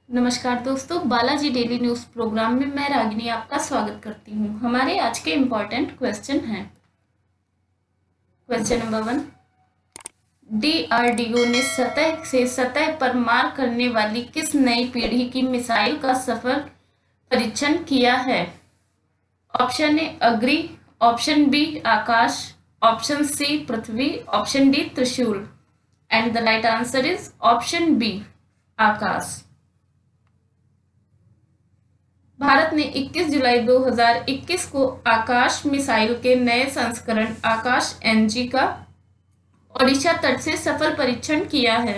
नमस्कार दोस्तों, Balaji daily news programme में मैं रागिनी आपका स्वागत करती हूँ। हमारे आज के इम्पोर्टेंट क्वेश्चन हैं। क्वेश्चन नंबर 1, डीआरडीओ ने सतह से सतह पर मार करने वाली किस नई पीढ़ी की मिसाइल का सफल परीक्षण किया है? Option A Agni, option B Akash, option C Prithvi, option D Trishul. And the right answer is option B Akash. Bharat ने 21 जुलाई 2021 को आकाश मिसाइल के नए संस्करण आकाश एनजी का ओडिशा तट से सफल परीक्षण किया है।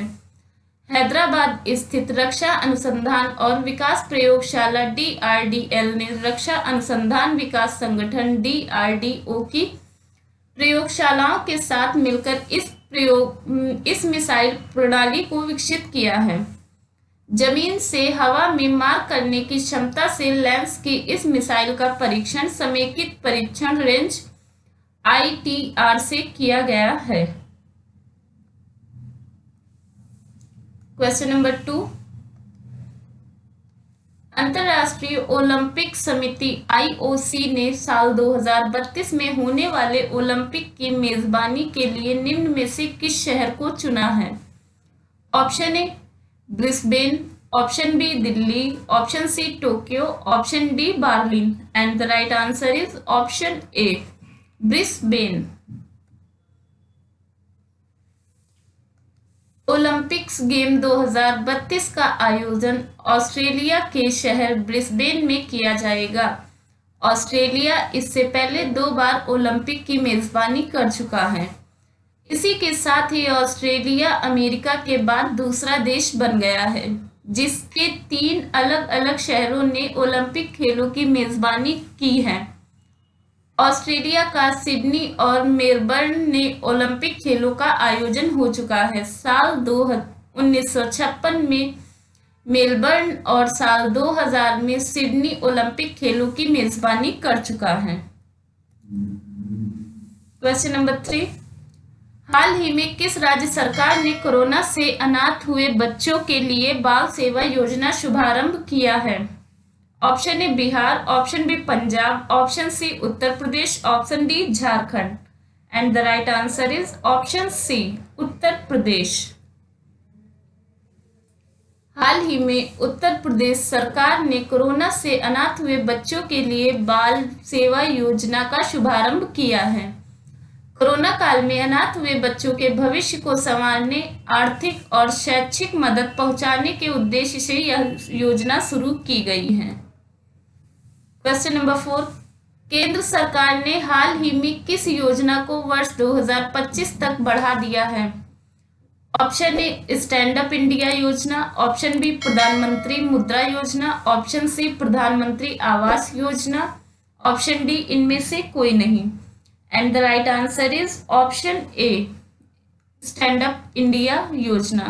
हैदराबाद स्थित रक्षा अनुसंधान और विकास प्रयोगशाला डीआरडीएल ने रक्षा अनुसंधान विकास संगठन डीआरडीओ की प्रयोगशालाओं के साथ मिलकर इस मिसाइल प्रणाली को विकसित किया है। जमीन से हवा में मार करने की क्षमता से लैंस की इस मिसाइल का परीक्षण समेकित परीक्षण रेंज आईटीआर से किया गया है। क्वेश्चन नंबर 2, अंतर्राष्ट्रीय ओलंपिक समिति आईओसी ने साल 2032 में होने वाले ओलंपिक की मेजबानी के लिए निम्न में से किस शहर को चुना है? Option A Brisbane, option B Delhi, option C Tokyo, option D Berlin. And the right answer is option A Brisbane. Olympics game 2032 का आयोजन ऑस्ट्रेलिया के शहर ब्रिस्बेन में किया जाएगा। ऑस्ट्रेलिया इससे पहले 2 बार ओलंपिक की मेजबानी कर चुका है। इसी के साथ ही ऑस्ट्रेलिया अमेरिका के बाद दूसरा देश बन गया है जिसके 3 अलग अलग शहरों ने ओलंपिक खेलों की मेजबानी की है। ऑस्ट्रेलिया का सिडनी और मेलबर्न ने ओलंपिक खेलों का आयोजन हो चुका है। साल 1956 में मेलबर्न और साल 2000 में सिडनी ओलंपिक खेलों की मेजबानी कर चुका है। क्वेश्चन नंबर 3, हाल ही में किस राज्य सरकार ने कोरोना से अनाथ हुए बच्चों के लिए बाल सेवा योजना शुभारंभ किया है? Option A Bihar, option B Punjab, option C Uttar Pradesh, option D Jharkhand. And the right answer is option C Uttar Pradesh. हाल ही में उत्तर प्रदेश सरकार ने कोरोना से अनाथ हुए बच्चों के लिए बाल सेवा योजना का शुभारंभ किया है। कोरोना काल में अनाथ हुए बच्चों के भविष्य को संवारने, आर्थिक और शैक्षिक मदद पहुंचाने के उद्देश्य से यह योजना शुरू की गई है। क्वेश्चन नंबर 4, केंद्र सरकार ने हाल ही में किस योजना को वर्ष 2025 तक बढ़ा दिया है? ऑप्शन ए स्टैंड अप इंडिया योजना, ऑप्शन बी प्रधानमंत्री मुद्रा योजना, ऑप्शन सी प्रधानमंत्री आवास योजना, ऑप्शन डी इनमें से कोई नहीं। And the right answer is option A stand up India योजना।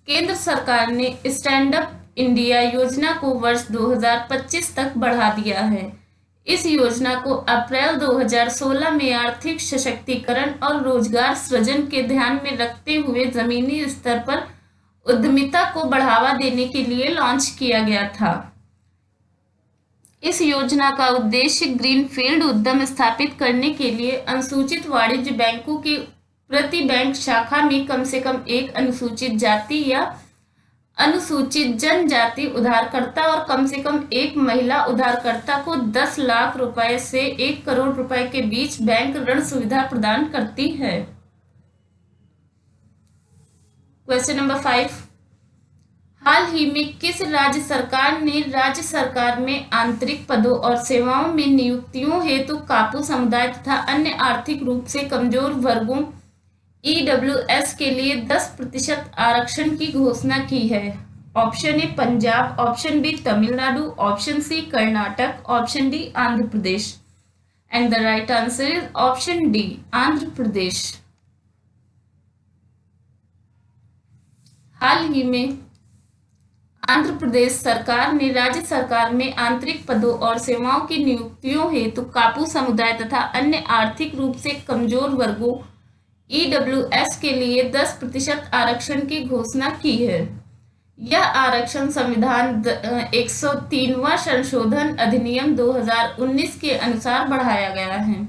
केंद्र सरकार ने स्टैंड अप इंडिया योजना को वर्ष 2025 तक बढ़ा दिया है। इस योजना को अप्रैल 2016 में आर्थिक सशक्तिकरण और रोजगार सृजन के ध्यान में रखते हुए जमीनी स्तर पर उद्यमिता को बढ़ावा देने के लिए लॉन्च किया गया था। इस योजना का उद्देश्य ग्रीनफील्ड उद्यम स्थापित करने के लिए अनुसूचित वाणिज्य बैंकों की प्रति बैंक शाखा में कम से कम एक अनुसूचित जाति या अनुसूचित जनजाति उधारकर्ता और कम से कम एक महिला उधारकर्ता को 10 लाख रुपए से 1 करोड़ रुपए के बीच बैंक ऋण सुविधा प्रदान करती है। क्वेश्चन नंबर 5, हाल ही में किस राज्य सरकार ने राज्य सरकार में आंतरिक पदों और सेवाओं में नियुक्तियों हेतु कापू समुदाय तथा अन्य आर्थिक रूप से कमजोर वर्गों ईडब्ल्यूएस के लिए 10% आरक्षण की घोषणा की है? Option A Punjab, option B Tamil Nadu, option C Karnataka, option D Andhra Pradesh. And the right answer is option D Andhra Pradesh. हाल ही में आंध्र प्रदेश सरकार ने राज्य सरकार में आंतरिक पदों और सेवाओं की नियुक्तियों हेतु कापू समुदाय तथा अन्य आर्थिक रूप से कमजोर वर्गों ईडब्ल्यूएस के लिए 10% आरक्षण की घोषणा की है। यह आरक्षण संविधान 103वां संशोधन अधिनियम 2019 के अनुसार बढ़ाया गया है।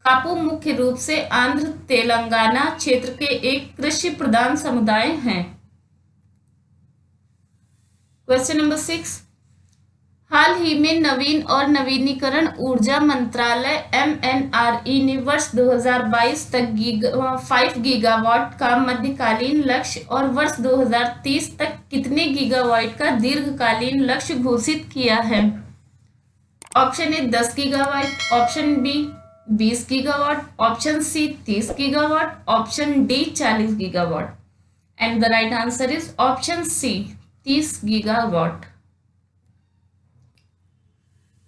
कापू मुख्य रूप से आंध्र तेलंगाना क्षेत्र के एक कृषि प्रधान समुदाय हैं। क्वेश्चन नंबर 6, हाल ही में नवीन और नवीनीकरण ऊर्जा मंत्रालय MNRE ने वर्ष 2022 तक 5 गीगावाट का मध्यकालीन लक्ष्य और वर्ष 2030 तक कितने गीगावाट का दीर्घकालीन लक्ष्य घोषित किया है? Option A 10 gigawatt, option B 20 gigawatt, option C 30 gigawatt, option D 40 gigawatt. And the right answer is option C 30 gigawatt.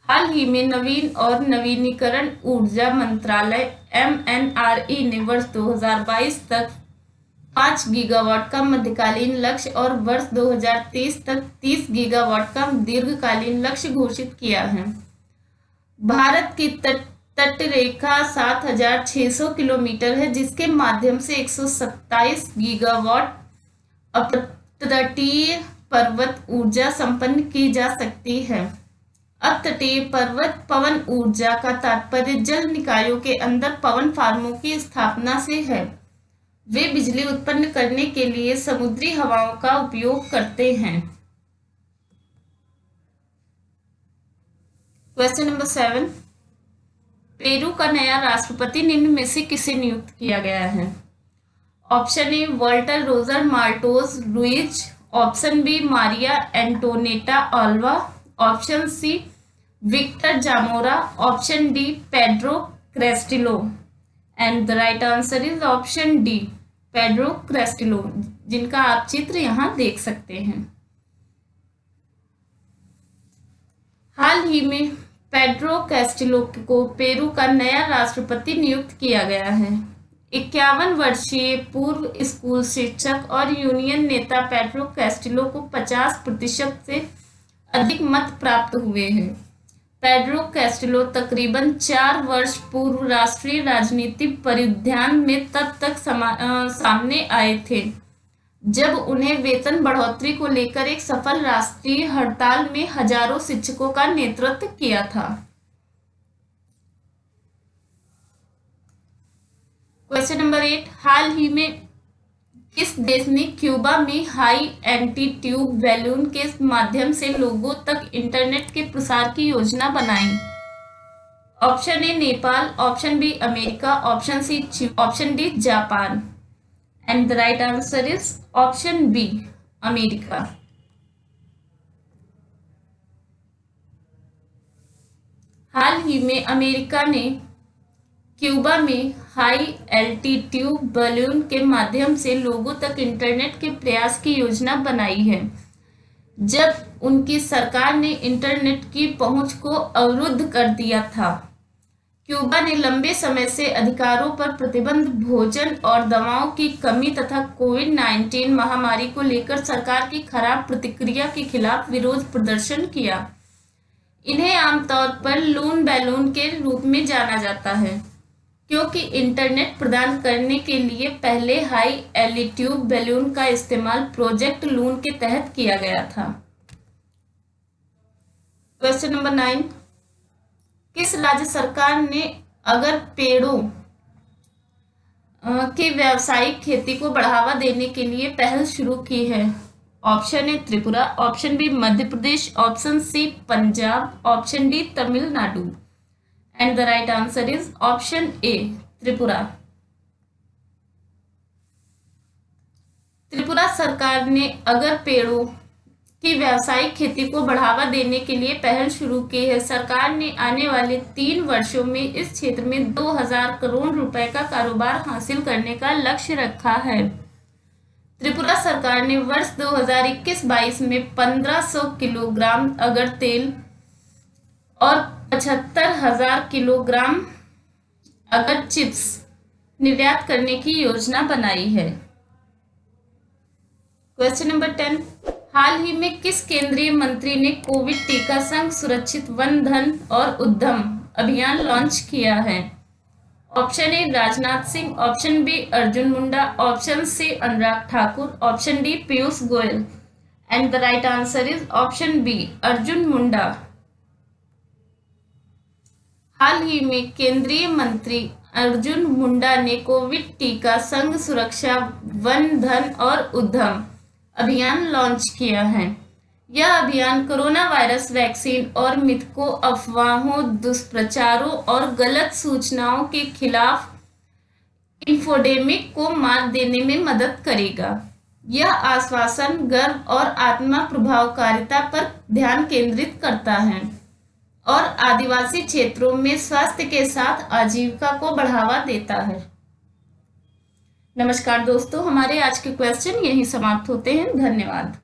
हाल ही में नवीन और नवीनीकरण ऊर्जा मंत्रालय MNRE ने वर्ष 2022 तक 5 गीगावाट का मध्यकालीन लक्ष्य और वर्ष 2030 तक 30 गीगावाट का दीर्घकालीन लक्ष्य घोषित किया है। भारत की तटरेखा 7600 किलोमीटर है, जिसके माध्यम से 127 गीगावाट अपतटीय पर्वत ऊर्जा संपन्न की जा सकती है। अपतटीय पर्वत पवन ऊर्जा का तात्पर्य जल निकायों के अंदर पवन फार्मों की स्थापना से है। वे बिजली उत्पन्न करने के लिए समुद्री हवाओं का उपयोग करते हैं। क्वेश्चन नंबर 7, पेरू का नया राष्ट्रपति निम्न में से किसे नियुक्त किया गया है? Option A Walter Roger Martos Ruiz, option B Maria Antonieta Alva, option C Victor Zamora, option D Pedro Castillo. And the right answer is option D Pedro Castillo, जिनका आप चित्र यहाँ देख सकते हैं। हाल ही में पेड्रो कैस्टिलो को पेरू का नया राष्ट्रपति नियुक्त किया गया है। 51 वर्षीय पूर्व स्कूल शिक्षक और यूनियन नेता पेड्रो कैस्टिलो को 50% से अधिक मत प्राप्त हुए हैं। पेड्रो कैस्टिलो तकरीबन 4 वर्ष पूर्व राष्ट्रीय राजनीतिक परिउद्यान में तब तक सामने आए थे जब उन्हें वेतन बढ़ोतरी को लेकर एक सफल राष्ट्रीय हड़ताल में हजारों शिक्षकों का नेतृत्व किया था। क्वेश्चन नंबर 8, हाल ही में किस देश ने क्यूबा में हाई एल्टीट्यूड बैलून के माध्यम से लोगों तक इंटरनेट के प्रसार की योजना बनाई? Option A Nepal, option B America, option C option D Japan. And the right answer is option B America. हाल ही में अमेरिका ने क्यूबा में हाई एल्टीट्यूड बैलून के माध्यम से लोगों तक इंटरनेट के प्रयास की योजना बनाई है, जब उनकी सरकार ने इंटरनेट की पहुंच को अवरुद्ध कर दिया था। क्यूबा ने लंबे समय से अधिकारों पर प्रतिबंध, भोजन और दवाओं की कमी तथा कोविड-19 महामारी को लेकर सरकार की खराब प्रतिक्रिया के खिलाफ विरोध प्रदर्शन किया। इन्हें आमतौर पर लून बैलून के रूप में जाना जाता है, क्योंकि इंटरनेट प्रदान करने के लिए पहले हाई एल्टीट्यूड बैलून का इस्तेमाल प्रोजेक्ट लून के तहत किया गया था। क्वेश्चन नंबर 9, किस राज्य सरकार ने अगर पेड़ों की व्यावसायिक खेती को बढ़ावा देने के लिए पहल शुरू की है? Option A Tripura, option B Madhya Pradesh, option C Punjab, option D Tamil Nadu. And the right answer is option A Tripura. Tripura सरकार ने अगर पेड़ों की व्यावसायिक खेती को बढ़ावा देने के लिए पहल शुरू की है। सरकार ने आने वाले 3 वर्षों में इस क्षेत्र में 2000 करोड़ रुपए का कारोबार हासिल करने का लक्ष्य रखा है। त्रिपुरा सरकार ने वर्ष 2021-22 में 1500 किलोग्राम अगर तेल और 75,000 किलोग्राम अगर चिप्स निर्यात करने की योजना बनाई है। क्वेश्चन नंबर 10, हाल ही में किस केंद्रीय मंत्री ने कोविड टीका संग सुरक्षित वन धन और उद्यम अभियान लॉन्च किया है? Option A Rajnath Singh, option B Arjun Munda, option C Anurag Thakur, option D Piyush Goyal. And the right answer is option B Arjun Munda. हाल ही में केंद्रीय मंत्री अर्जुन मुंडा ने कोविड टीका संघ सुरक्षा वन धन और उद्यम अभियान लॉन्च किया है। यह अभियान कोरोना वायरस वैक्सीन और मिथकों, अफवाहों, दुष्प्रचारों और गलत सूचनाओं के खिलाफ इंफोडेमिक को मात देने में मदद करेगा। यह आश्वासन, गर्व और आत्मा प्रभावकारिता पर ध्यान केंद्रित करता है और आदिवासी क्षेत्रों में स्वास्थ्य के साथ आजीविका को बढ़ावा देता है। नमस्कार दोस्तों, हमारे आज के क्वेश्चन यहीं समाप्त होते हैं। धन्यवाद।